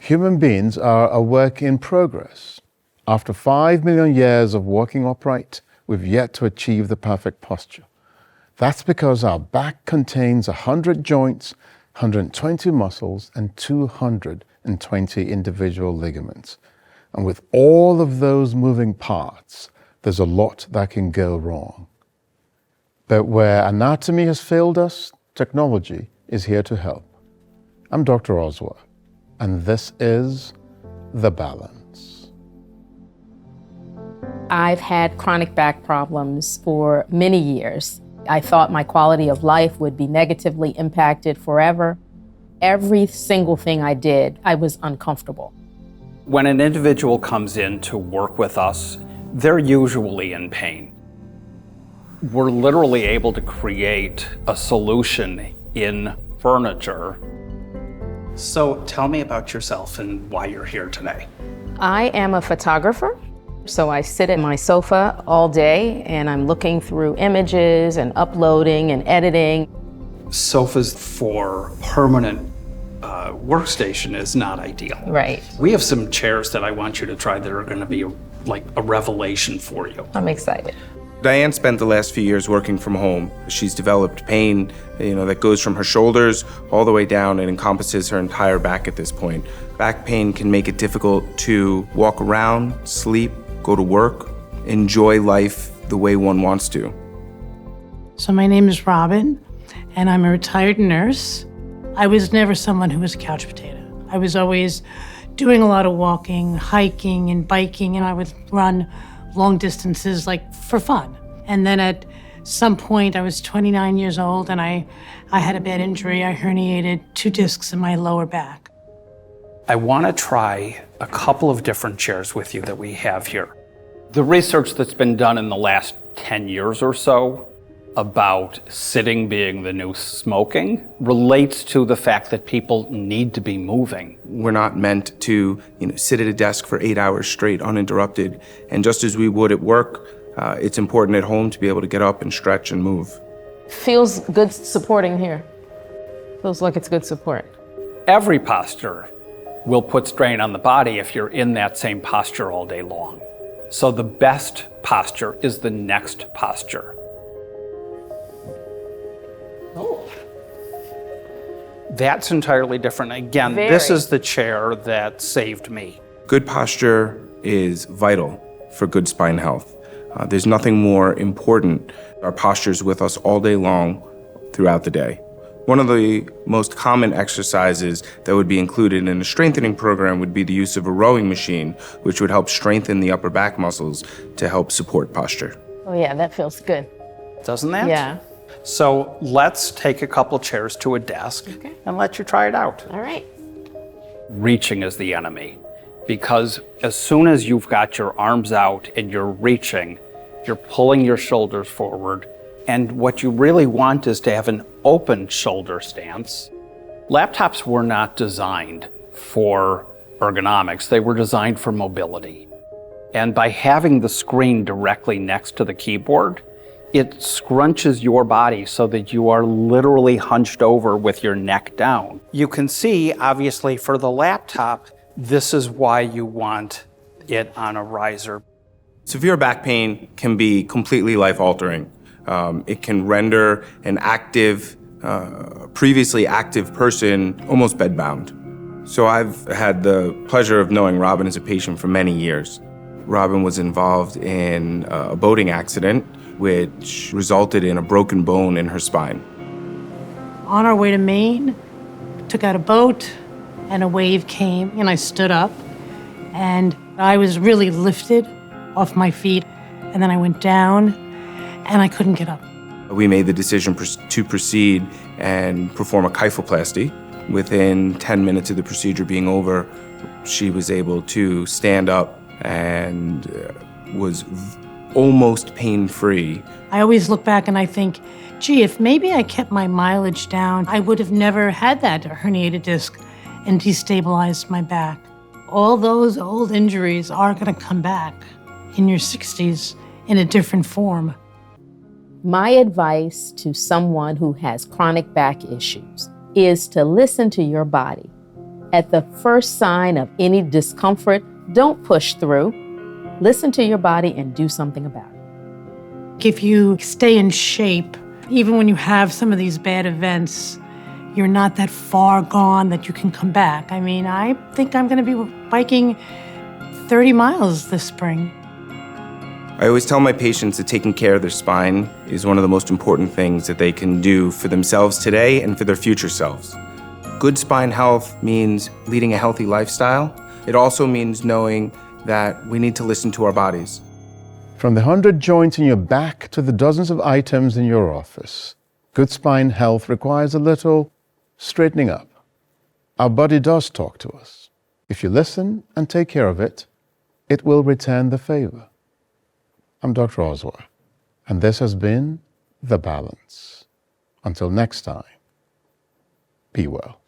Human beings are a work in progress. After 5 million years of walking upright, we've yet to achieve the perfect posture. That's because our back contains 100 joints, 120 muscles, and 220 individual ligaments. And with all of those moving parts, there's a lot that can go wrong. But where anatomy has failed us, technology is here to help. I'm Dr. Oswa, and this is The Balance. I've had chronic back problems for many years. I thought my quality of life would be negatively impacted forever. Every single thing I did, I was uncomfortable. When an individual comes in to work with us, they're usually in pain. We're literally able to create a solution in furniture. So tell me about yourself and why you're here today. I am a photographer, so I sit at my sofa all day and I'm looking through images and uploading and editing. Sofas for permanent workstation is not ideal. Right. We have some chairs that I want you to try that are going to be like a revelation for you. I'm excited. Diane spent the last few years working from home. She's developed pain, that goes from her shoulders all the way down and encompasses her entire back at this point. Back pain can make it difficult to walk around, sleep, go to work, enjoy life the way one wants to. So my name is Robin, and I'm a retired nurse. I was never someone who was a couch potato. I was always doing a lot of walking, hiking, and biking, and I would run long distances for fun. And then at some point, I was 29 years old, and I had a bad injury. I herniated 2 discs in my lower back. I want to try a couple of different chairs with you that we have here. The research that's been done in the last 10 years or so about sitting being the new smoking relates to the fact that people need to be moving. We're not meant to sit at a desk for 8 hours straight uninterrupted. And just as we would at work, it's important at home to be able to get up and stretch and move. Feels good supporting here. Feels like it's good support. Every posture will put strain on the body if you're in that same posture all day long. So the best posture is the next posture. That's entirely different. Again, This is the chair that saved me. Good posture is vital for good spine health. There's nothing more important. Our posture's with us all day long throughout the day. One of the most common exercises that would be included in a strengthening program would be the use of a rowing machine, which would help strengthen the upper back muscles to help support posture. Oh yeah, that feels good. Doesn't that? Yeah. So let's take a couple chairs to a desk and let you try it out. All right. Reaching is the enemy, because as soon as you've got your arms out and you're reaching, you're pulling your shoulders forward. And what you really want is to have an open shoulder stance. Laptops were not designed for ergonomics. They were designed for mobility. And by having the screen directly next to the keyboard, it scrunches your body so that you are literally hunched over with your neck down. You can see, obviously, for the laptop, this is why you want it on a riser. Severe back pain can be completely life-altering. It can render an previously active person almost bedbound. So I've had the pleasure of knowing Robin as a patient for many years. Robin was involved in a boating accident, which resulted in a broken bone in her spine. On our way to Maine, took out a boat, and a wave came, and I stood up, and I was really lifted off my feet, and then I went down, and I couldn't get up. We made the decision to proceed and perform a kyphoplasty. Within 10 minutes of the procedure being over, she was able to stand up and was almost pain-free. I always look back and I think, gee, if maybe I kept my mileage down, I would have never had that herniated disc and destabilized my back. All those old injuries are going to come back in your 60s in a different form. My advice to someone who has chronic back issues is to listen to your body At the first sign of any discomfort, don't push through. Listen to your body and do something about it. If you stay in shape, even when you have some of these bad events, you're not that far gone that you can come back. I mean, I think I'm going to be biking 30 miles this spring. I always tell my patients that taking care of their spine is one of the most important things that they can do for themselves today and for their future selves. Good spine health means leading a healthy lifestyle. It also means knowing that we need to listen to our bodies. From the 100 joints in your back to the dozens of items in your office, good spine health requires a little straightening up. Our body does talk to us. If you listen and take care of it, it will return the favor. I'm Dr. Oswar, and this has been The Balance. Until next time, be well.